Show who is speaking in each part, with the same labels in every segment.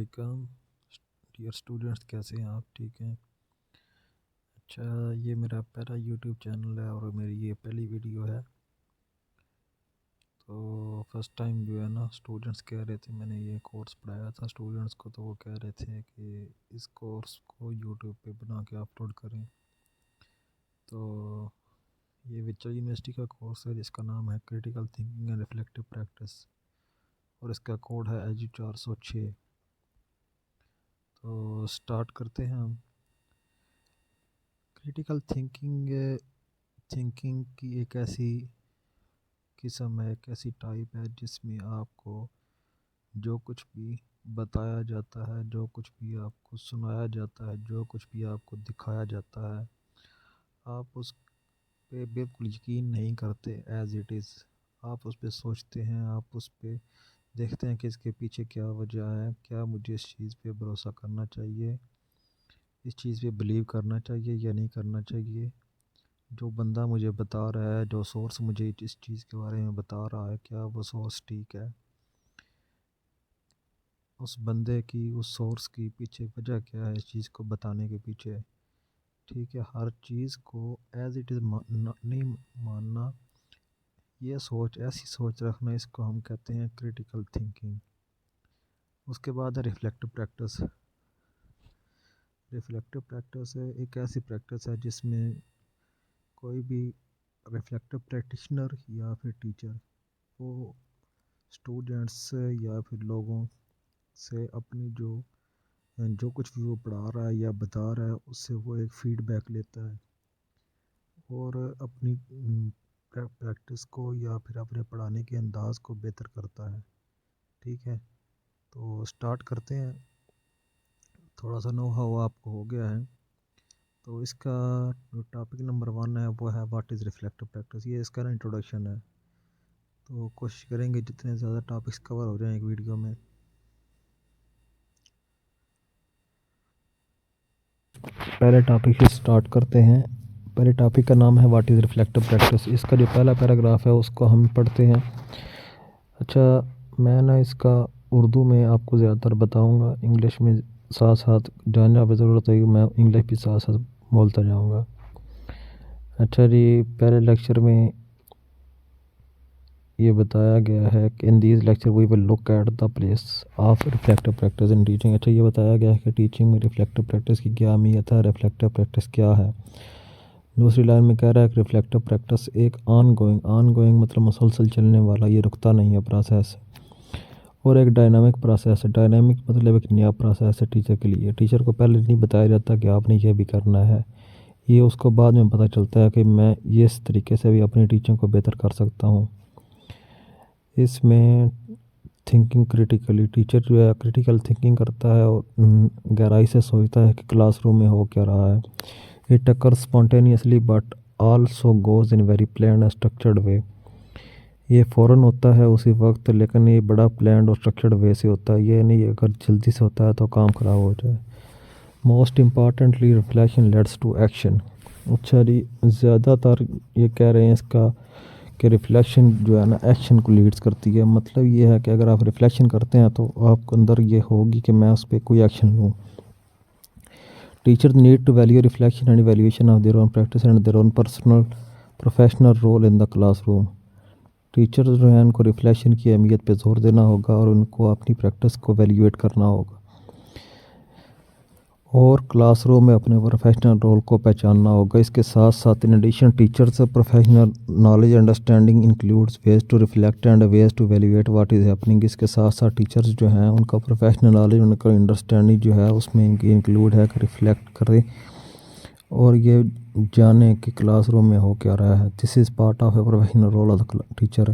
Speaker 1: علیکم dear students, کیسے ہیں آپ؟ ٹھیک ہیں؟ اچھا، یہ میرا پہلا یوٹیوب چینل ہے اور میری یہ پہلی ویڈیو ہے. تو فرسٹ ٹائم جو ہے نا اسٹوڈنٹس کہہ رہے تھے، میں نے یہ کورس پڑھایا تھا اسٹوڈنٹس کو، تو وہ کہہ رہے تھے کہ اس کورس کو یوٹیوب پہ بنا کے اپلوڈ کریں. تو یہ وچر یونیورسٹی کا کورس ہے جس کا نام ہے critical thinking and reflective practice, اور اس کا کوڈ ہے AG406. تو سٹارٹ کرتے ہیں ہم. کریٹیکل تھنکنگ کی ایک ایسی قسم ہے، ایک ایسی ٹائپ ہے جس میں آپ کو جو کچھ بھی بتایا جاتا ہے، جو کچھ بھی آپ کو سنایا جاتا ہے، جو کچھ بھی آپ کو دکھایا جاتا ہے، آپ اس پہ بالکل یقین نہیں کرتے ایز اٹ از. آپ اس پہ سوچتے ہیں، آپ اس پہ دیکھتے ہیں کہ اس کے پیچھے کیا وجہ ہے، کیا مجھے اس چیز پہ بھروسہ کرنا چاہیے، اس چیز پہ بلیو کرنا چاہیے یا نہیں کرنا چاہیے. جو بندہ مجھے بتا رہا ہے، جو سورس مجھے اس چیز کے بارے میں بتا رہا ہے، کیا وہ سورس ٹھیک ہے، اس بندے کی، اس سورس کی پیچھے وجہ کیا ہے اس چیز کو بتانے کے پیچھے. ٹھیک ہے، ہر چیز کو ایز اٹ از نہیں ماننا، یہ سوچ، ایسی سوچ رکھنا، اس کو ہم کہتے ہیں کریٹیکل تھنکنگ. اس کے بعد ہے ریفلیکٹیو پریکٹس. ریفلیکٹیو پریکٹس ایک ایسی پریکٹس ہے جس میں کوئی بھی ریفلیکٹیو پریکٹیشنر یا پھر ٹیچر وہ اسٹوڈنٹس سے یا پھر لوگوں سے اپنی جو کچھ بھی وہ پڑھا رہا ہے یا بتا رہا ہے اس سے وہ ایک فیڈ بیک لیتا ہے اور اپنی پریکٹس کو یا پھر اپنے پڑھانے کے انداز کو بہتر کرتا ہے. ٹھیک ہے، تو سٹارٹ کرتے ہیں. تھوڑا سا نو ہاؤ آپ کو ہو گیا ہے. تو اس کا جو ٹاپک نمبر 1 ہے وہ ہے واٹ از ریفلیکٹیو پریکٹس. یہ اس کا نا انٹروڈکشن ہے. تو کوشش کریں گے جتنے زیادہ ٹاپکس کور ہو جائیں ایک ویڈیو میں. پہلے ٹاپک سے سٹارٹ کرتے ہیں. پہلے ٹاپک کا نام ہے واٹ از ریفلیکٹیو پریکٹس. اس کا جو پہلا پیراگراف ہے اس کو ہم پڑھتے ہیں. اچھا، میں نا اس کا اردو میں آپ کو زیادہ تر بتاؤں گا، انگلش میں ساتھ ساتھ جاننا بھی ضرورت ہے کہ میں انگلش بھی ساتھ ساتھ بولتا جاؤں گا. اچھا جی، پہلے لیکچر میں یہ بتایا گیا ہے کہ in these lecture we will look at the place of reflective practice in teaching. اچھا، یہ بتایا گیا ہے کہ ٹیچنگ میں ریفلیکٹیو پریکٹس کی کیا اہمیت ہے، ریفلیکٹیو پریکٹس کیا ہے. دوسری لائن میں کہہ رہا ہے کہ ریفلیکٹیو پریکٹس ایک آن گوئنگ مطلب مسلسل چلنے والا، یہ رکتا نہیں ہے پروسیس، اور ایک ڈائنامک پروسیس ہے. ڈائنامک مطلب ایک نیا پروسیس ہے ٹیچر کے لیے. ٹیچر کو پہلے نہیں بتایا جاتا کہ آپ نے یہ بھی کرنا ہے، یہ اس کو بعد میں پتہ چلتا ہے کہ میں اس طریقے سے بھی اپنی ٹیچنگ کو بہتر کر سکتا ہوں. اس میں تھنکنگ کریٹیکلی، ٹیچر جو ہے کریٹیکل تھنکنگ کرتا ہے اور گہرائی سے سوچتا ہے کہ کلاس روم میں ہو کیا رہا ہے. It occurs spontaneously but also goes in very planned and structured way. یہ فوراً ہوتا ہے اسی وقت، لیکن یہ بڑا پلانڈ اور اسٹرکچرڈ وے سے ہوتا ہے. یہ نہیں اگر جلدی سے ہوتا ہے تو کام خراب ہو جائے. Most importantly reflection leads to action. اچھا جی، زیادہ تر یہ کہہ رہے ہیں اس کا کہ ریفلیکشن جو ہے نا ایکشن کو لیڈس کرتی ہے. مطلب یہ ہے کہ اگر آپ ریفلیکشن کرتے ہیں تو آپ کے اندر یہ ہوگی کہ میں اس پہ کوئی ایکشن لوں. Teacher need to value reflection and evaluation of their own practice and their own personal professional role in the classroom. Teachers جو ہیں ان کو ریفلیکشن کی اہمیت پہ زور دینا ہوگا اور ان کو اپنی پریکٹس کو ویلیویٹ کرنا ہوگا اور کلاس روم میں اپنے پروفیشنل رول کو پہچاننا ہوگا. اس کے ساتھ ساتھ in addition teachers professional knowledge understanding includes ways to reflect and ways to evaluate what is happening. اس کے ساتھ ساتھ ٹیچرز جو ہیں ان کا پروفیشنل نالج، ان کا انڈرسٹینڈنگ جو ہے اس میں انکلوڈ ہے کہ ریفلیکٹ کرے اور یہ جانے کہ کلاس روم میں ہو کیا رہا ہے. This is part of a professional role of the teacher.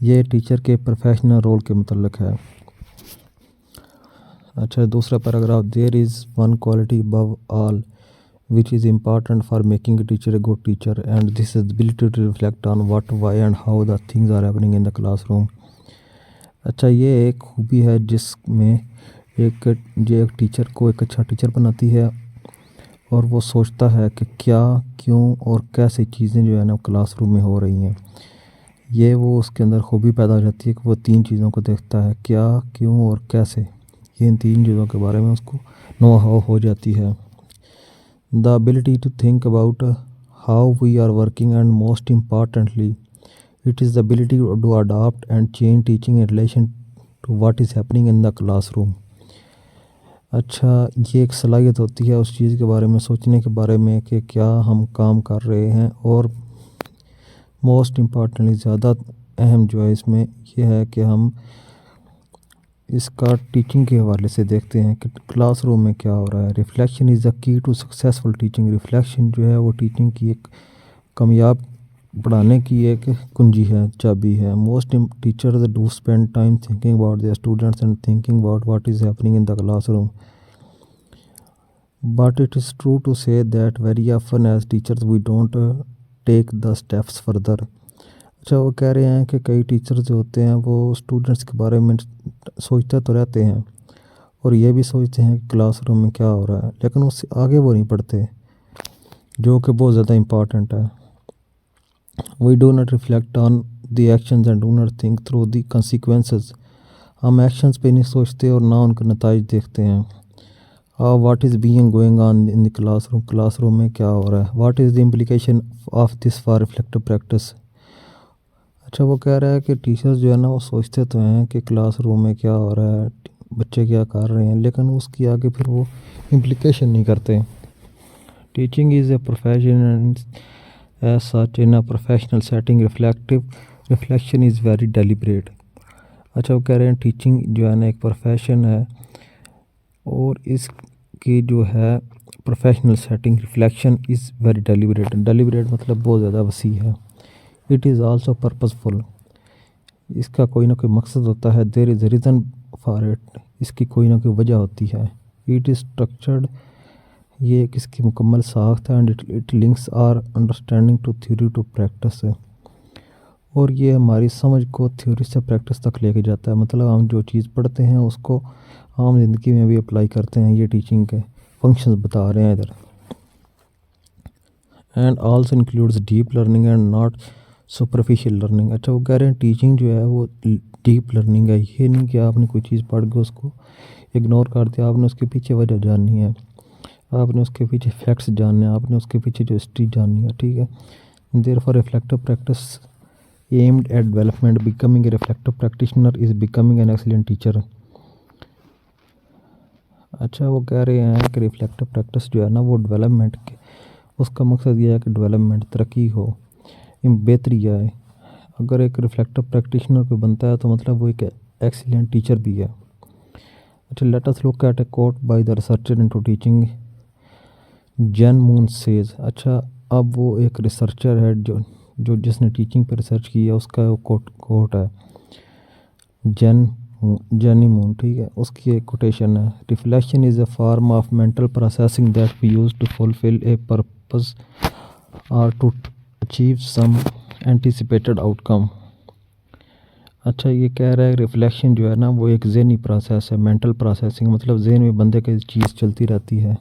Speaker 1: یہ ٹیچر کے پروفیشنل رول کے متعلق ہے. اچھا، دوسرا paragraph. There is one quality about all which is important for making a teacher a good teacher and this is the ability to reflect on what, why and how the things are happening in the classroom. اچھا، یہ ایک خوبی ہے جس میں ایک teacher کو ایک اچھا ٹیچر بناتی ہے اور وہ سوچتا ہے کہ کیا، کیوں اور کیسے چیزیں جو ہے نا کلاس روم میں ہو رہی ہیں. یہ وہ اس کے اندر خوبی پیدا ہو جاتی ہے کہ وہ 3 چیزوں کو دیکھتا ہے، کیا، کیوں اور کیسے. یہ ان 3 چیزوں کے بارے میں اس کو نو ہاؤ ہو جاتی ہے. The ability to think about how we are working and most importantly it is the ability to adapt and change teaching in relation to what is happening in the classroom. اچھا یہ ایک صلاحیت ہوتی ہے اس چیز کے بارے میں سوچنے کے بارے میں کہ کیا ہم کام کر رہے ہیں، اور موسٹ امپارٹنٹلی زیادہ اہم جو ہے اس میں یہ ہے کہ ہم اس کا ٹیچنگ کے حوالے سے دیکھتے ہیں کہ کلاس روم میں کیا ہو رہا ہے. ریفلیکشن از دا کی ٹو سکسیزفل ٹیچنگ. ریفلیکشن جو ہے وہ ٹیچنگ کی ایک کامیاب پڑھانے کی ایک کنجی ہے، چابی ہے. Most teachers do spend time thinking about their students and thinking about what is happening in the classroom. But it is true to say that very often as teachers we don't take the steps further. اچھا وہ کہہ رہے ہیں کہ کئی teachers جو ہوتے ہیں وہ اسٹوڈنٹس کے بارے میں سوچتے تو رہتے ہیں اور یہ بھی سوچتے ہیں کہ کلاس روم میں کیا ہو رہا ہے، لیکن اس سے آگے وہ نہیں پڑھتے، جو کہ بہت زیادہ امپارٹنٹ ہے. We do not reflect on the actions and do not think through the consequences. ہم ایکشنز پہ نہیں سوچتے اور نہ ان کے نتائج دیکھتے ہیں. What is being going on in the classroom. Class room میں کیا ہو رہا ہے. What is the implication of this for reflective practice. اچھا وہ کہہ رہا ہے کہ ٹیچرز جو ہے نا وہ سوچتے تو ہیں کہ کلاس روم میں کیا ہو رہا ہے، بچے کیا کر رہے ہیں، لیکن اس کی آگے پھر وہ امپلیکیشن نہیں کرتے. Teaching is a profession as such in a professional setting. Reflection is very deliberate. اچھا وہ کہہ رہے ہیں ٹیچنگ جو ہے نا ایک پروفیشن ہے اور اس کی جو ہے professional setting reflection is very deliberate مطلب بہت زیادہ وسیع ہے. It is also purposeful. اس کا کوئی نہ کوئی مقصد ہوتا ہے. There is a reason for it. اس کی کوئی نہ کوئی وجہ ہوتی ہے. It is structured. یہ ایک اس کی مکمل ساخت ہے. And it links our understanding to theory to practice. اور یہ ہماری سمجھ کو تھیوری سے پریکٹس تک لے کے جاتا ہے. مطلب ہم جو چیز پڑھتے ہیں اس کو عام زندگی میں بھی اپلائی کرتے ہیں. یہ ٹیچنگ کے فنکشنز بتا رہے ہیں ادھر. And also includes deep learning and not superficial learning. اچھا وہ کہہ رہے ہیں ٹیچنگ جو ہے وہ ڈیپ لرننگ ہے. یہ نہیں کہ آپ نے کوئی چیز پڑھ کے اس کو اگنور کر دیا. آپ نے اس کے پیچھے وجہ جاننی ہے، آپ نے اس کے پیچھے فیکٹس جاننے ہیں، آپ نے اس کے پیچھے جو ہسٹری جاننی ہے. ٹھیک ہے. There for reflective practice aimed at development. Becoming a reflective practitioner is becoming an excellent teacher. اچھا وہ کہہ رہے ہیں کہ ریفلیکٹیو پریکٹس جو ہے نا وہ ڈیولپمنٹ کے، اس کا مقصد یہ ہے کہ ڈیولپمنٹ ترقی ہو، بہتری آئے. اگر ایک ریفلیکٹیو پریکٹیشنر کوئی بنتا ہے تو مطلب وہ ایک ایکسیلنٹ ٹیچر بھی ہے. اچھا let us look at a quote by the researcher into teaching Jean Moon says. اچھا اب وہ ایک ریسرچر ہے جس نے ٹیچنگ پہ ریسرچ کی ہے. اس کا کوٹ ہے جینی مون. ٹھیک ہے. اس کی ایک کوٹیشن ہے. Reflection is a form of mental processing that we use to fulfil a purpose or to achieve some anticipated outcome. اچھا یہ کہہ رہا ہے ریفلیکشن جو ہے نا وہ ایک ذہنی پروسیس ہے. مینٹل پروسیسنگ مطلب ذہن میں بندے کی چیز چلتی رہتی ہے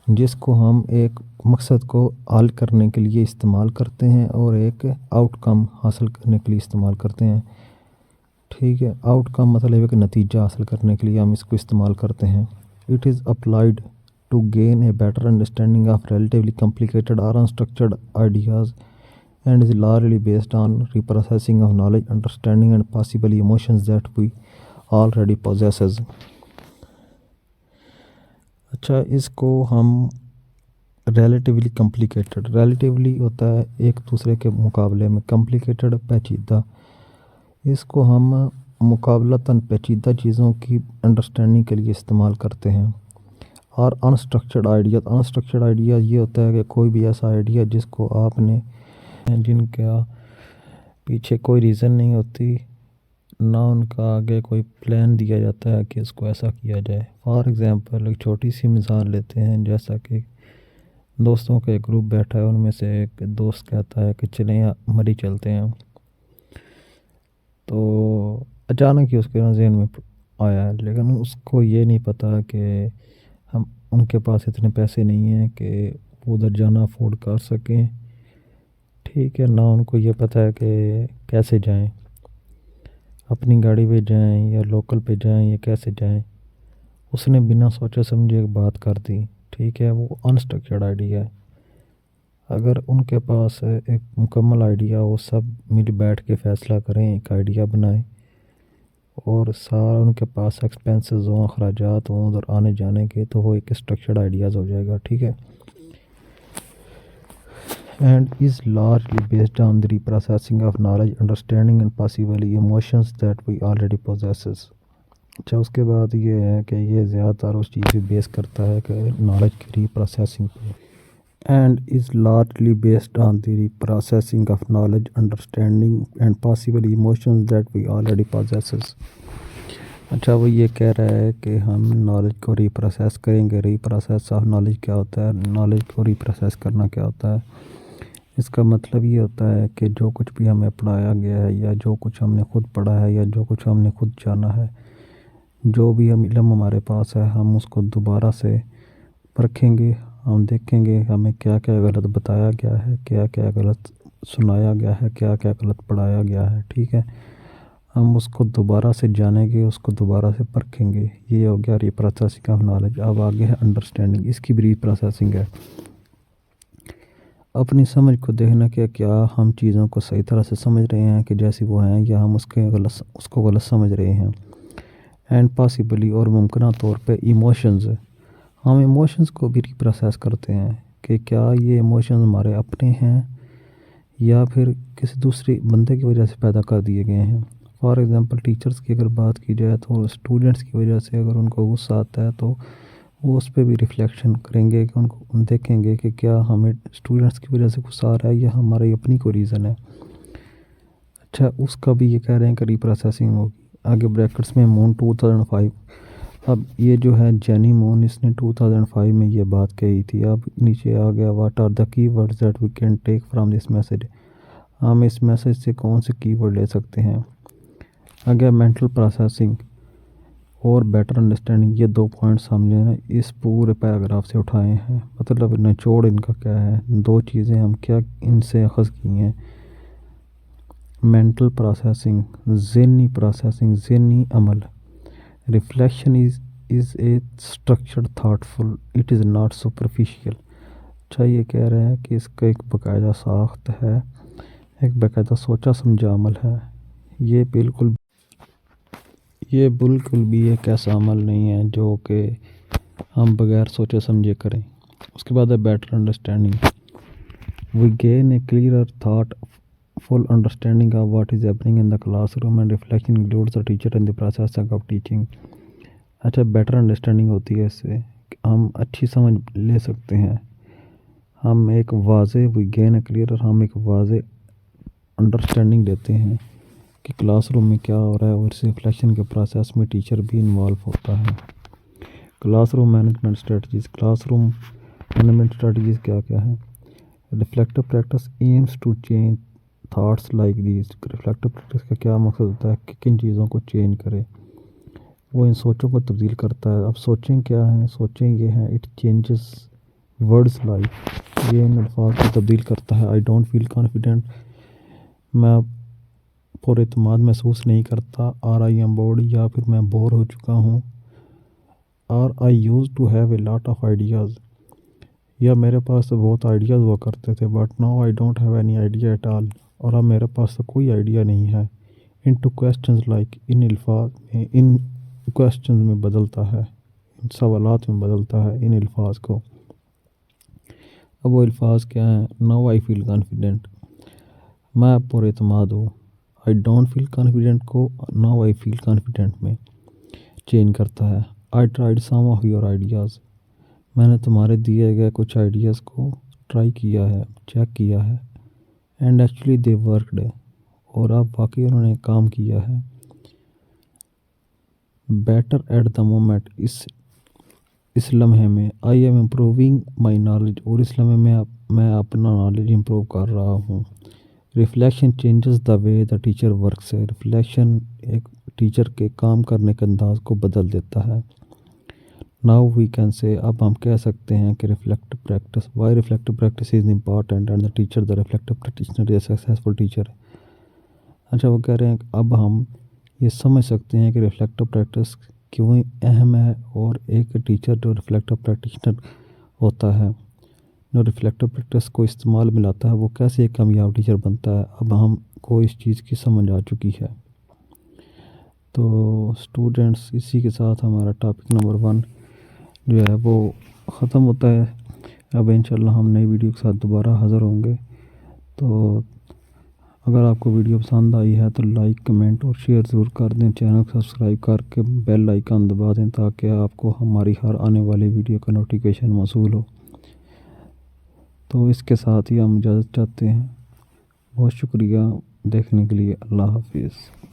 Speaker 1: جس کو ہم ایک مقصد کو حل کرنے کے لیے استعمال کرتے ہیں اور ایک آؤٹ کم حاصل کرنے کے لیے استعمال کرتے ہیں. ٹھیک ہے. آؤٹ کم مطلب ہے کہ نتیجہ حاصل کرنے کے لیے ہم اس کو استعمال کرتے ہیں. It is applied to gain a better understanding of relatively complicated or unstructured ideas and is largely based on reprocessing of knowledge understanding and possibly emotions that we already possess. اچھا اس کو ہم ریلیٹیولی ریلیٹیولی ہوتا ہے ایک دوسرے کے مقابلے میں، کمپلیکیٹڈ پیچیدہ. اس کو ہم مقابلتاً پیچیدہ چیزوں کی انڈرسٹینڈنگ کے لیے استعمال کرتے ہیں. اور انسٹرکچرڈ آئیڈیا یہ ہوتا ہے کہ کوئی بھی ایسا آئیڈیا جس کو آپ نے جن کا پیچھے کوئی ریزن نہیں ہوتی، نہ ان کا آگے کوئی پلان دیا جاتا ہے کہ اس کو ایسا کیا جائے. فار ایگزامپل ایک چھوٹی سی مثال لیتے ہیں. جیسا کہ دوستوں کا ایک گروپ بیٹھا ہے، ان میں سے ایک دوست کہتا ہے کہ چلیں مری چلتے ہیں. تو اچانک ہی اس کے ذہن میں آیا ہے، لیکن اس کو یہ نہیں پتہ کہ ان کے پاس اتنے پیسے نہیں ہیں کہ وہ ادھر جانا افورڈ کر سکیں. ٹھیک ہے. نہ ان کو یہ پتہ ہے کہ کیسے جائیں، اپنی گاڑی پہ جائیں یا لوکل پہ جائیں یا کیسے جائیں. اس نے بنا سوچے سمجھے ایک بات کر دی، ٹھیک ہے، وہ انسٹرکچرڈ آئیڈیا ہے۔ اگر ان کے پاس ایک مکمل آئیڈیا ہو، سب مل بیٹھ کے فیصلہ کریں، ایک آئیڈیا بنائیں اور سارا ان کے پاس ایکسپینسز ہوں، اخراجات ہوں ادھر آنے جانے کے، تو وہ ایک اسٹرکچرڈ آئیڈیاز ہو جائے گا، ٹھیک ہے۔ And is largely based on the reprocessing of knowledge, understanding and possibly emotions that we already possess. اچھا، اس کے بعد یہ ہے کہ یہ زیادہ تر اس چیز پہ بیس کرتا ہے کہ نالج کی ری پروسیسنگ پہ، and is largely based on the reprocessing of knowledge, understanding and possible emotions that we already possess. اچھا، وہ یہ کہہ رہا ہے کہ ہم نالج کو ری پروسیس کریں گے۔ ری پروسیس آف نالج کیا ہوتا ہے؟ نالج کو ری پروسیس کرنا کیا ہوتا ہے؟ اس کا مطلب یہ ہوتا ہے کہ جو کچھ بھی ہمیں پڑھایا گیا ہے یا جو کچھ ہم نے خود پڑھا ہے یا جو کچھ ہم نے خود جانا ہے، جو بھی علم ہمارے پاس ہے، ہم اس کو دوبارہ سے پرکھیں گے، ہم دیکھیں گے ہمیں کیا کیا غلط بتایا گیا ہے، کیا کیا غلط سنایا گیا ہے، کیا کیا غلط پڑھایا گیا ہے، ٹھیک ہے۔ ہم اس کو دوبارہ سے جانیں گے، اس کو دوبارہ سے پرکھیں گے۔ یہ ہو گیا ری پروسیسنگ آف نالج۔ اب آگے ہے انڈرسٹینڈنگ، اس کی بھی ری پروسیسنگ ہے۔ اپنی سمجھ کو دیکھنا کہ کیا ہم چیزوں کو صحیح طرح سے سمجھ رہے ہیں کہ جیسی وہ ہیں، یا ہم اس کو غلط سمجھ رہے ہیں۔ اینڈ پاسبلی، اور ممکنہ طور پہ ایموشنز، ہم ایموشنز کو بھی ری پروسیس کرتے ہیں کہ کیا یہ ایموشنز ہمارے اپنے ہیں یا پھر کسی دوسری بندے کی وجہ سے پیدا کر دیے گئے ہیں۔ فار ایگزامپل ٹیچرز کی اگر بات کی جائے تو اسٹوڈنٹس کی وجہ سے اگر ان کو غصہ آتا ہے تو وہ اس پہ بھی ریفلیکشن کریں گے کہ ان کو دیکھیں گے کہ کیا ہمیں اسٹوڈنٹس کی وجہ سے غصہ آ رہا ہے یا ہماری اپنی کوئی ریزن ہے۔ اچھا، اس کا بھی یہ کہہ رہے ہیں کہ ری پروسیسنگ ہوگی۔ آگے بریکٹس میں مون 2005۔ اب یہ جو ہے جینی مون، اس نے 2005 میں یہ بات کہی تھی۔ اب نیچے آ گیا what are the key words that we can take from this message. ہم اس میسج سے کون سے کی ورڈ لے سکتے ہیں؟ آگے مینٹل پروسیسنگ اور بیٹر انڈرسٹینڈنگ، یہ دو پوائنٹس ہم نے اس پورے پیراگراف سے اٹھائے ہیں۔ مطلب نچوڑ ان کا کیا ہے؟ دو چیزیں ہم کیا ان سے اخذ کی ہیں۔ مینٹل پروسیسنگ، ذہنی پروسیسنگ، ذہنی عمل۔ Reflection is a structured thoughtful, it is not superficial. اچھا، یہ کہہ رہے ہیں کہ اس کا ایک باقاعدہ ساخت ہے، ایک باقاعدہ سوچا سمجھا عمل ہے۔ یہ بالکل بھی ایک ایسا عمل نہیں ہے جو کہ ہم بغیر سوچے سمجھے کریں۔ اس کے بعد ہے better understanding. We gain a clear thought full understanding of what is happening in the classroom, and reflection includes the teacher in the processing of teaching. اچھا، بیٹر انڈرسٹینڈنگ ہوتی ہے اس سے کہ ہم اچھی سمجھ لے سکتے ہیں، ہم ایک واضح، وی گین اے کلیئر، ہم ایک واضح انڈرسٹینڈنگ لیتے ہیں کہ کلاس روم میں کیا ہو رہا ہے، اور اس ریفلیکشن کے پروسیس میں ٹیچر بھی انوالو ہوتا ہے۔ Classroom management strategies, classroom management strategies کیا کیا ہے؟ Reflective practice aims to change thoughts like these. Reflective practice کا کیا مقصد ہوتا ہے کہ کن چیزوں کو چینج کرے؟ وہ ان سوچوں کو تبدیل کرتا ہے۔ اب سوچیں کیا ہیں؟ سوچیں یہ ہیں اٹ چینجز ورڈز لائک، یہ ان الفاظ کو تبدیل کرتا ہے۔ آئی ڈونٹ فیل کانفیڈنٹ، میں پر اعتماد محسوس نہیں کرتا۔ آر آئی ایم بورڈ، یا پھر میں بور ہو چکا ہوں۔ Are I used to have a lot of ideas, یا میرے پاس تو بہت آئیڈیاز ہوا کرتے تھے، but now I don't have any idea at all, اور اب میرے پاس تو کوئی آئیڈیا نہیں ہے۔ ان ٹو کویسچنز لائک، ان الفاظ میں، ان کویسچنز میں بدلتا ہے، ان سوالات میں بدلتا ہے ان الفاظ کو۔ اب وہ الفاظ کیا ہیں؟ ناؤ آئی فیل کانفیڈنٹ، میں پر اعتماد ہوں۔ آئی ڈونٹ فیل کانفیڈنٹ کو ناؤ آئی فیل کانفیڈنٹ میں چینج کرتا ہے۔ I tried some of your ideas, میں نے تمہارے دیے گئے کچھ آئیڈیاز کو ٹرائی کیا ہے، چیک کیا ہے۔ اینڈ ایکچولی دے ورکڈ، اور اب واقعی انہوں نے کام کیا ہے۔ بیٹر ایٹ دا مومنٹ، اس لمحے میں۔ I am improving my knowledge, اور اس لمحے میں اپنا نالج امپروو کر رہا ہوں۔ Reflection changes the way the teacher works ہے، ریفلیکشن ایک ٹیچر کے کام کرنے کے انداز کو بدل دیتا ہے۔ ناؤ وی کین سے، اب ہم کہہ سکتے ہیں کہ reflective practice, why reflective practice is important and the teacher the reflective practitioner is a successful teacher. اچھا، وہ کہہ رہے ہیں کہ اب ہم یہ سمجھ سکتے ہیں کہ ریفلیکٹیو پریکٹس کیوں اہم ہے، اور ایک ٹیچر جو ریفلیکٹیو پریکٹیشنر ہوتا ہے، جو ریفلیکٹیو پریکٹس کو استعمال میں لاتا ہے، وہ کیسے ایک کامیاب ٹیچر بنتا ہے، اب ہم کو اس چیز کی سمجھ آ چکی ہے۔ تو اسٹوڈنٹس، اسی کے ساتھ ہمارا ٹاپک نمبر 1 جو ہے وہ ختم ہوتا ہے۔ اب انشاءاللہ ہم نئی ویڈیو کے ساتھ دوبارہ حاضر ہوں گے۔ تو اگر آپ کو ویڈیو پسند آئی ہے تو لائک، کمنٹ اور شیئر ضرور کر دیں، چینل کو سبسکرائب کر کے بیل آئیکن دبا دیں تاکہ آپ کو ہماری ہر آنے والی ویڈیو کا نوٹیفیکیشن موصول ہو۔ تو اس کے ساتھ ہی ہم اجازت چاہتے ہیں۔ بہت شکریہ دیکھنے کے لیے۔ اللہ حافظ۔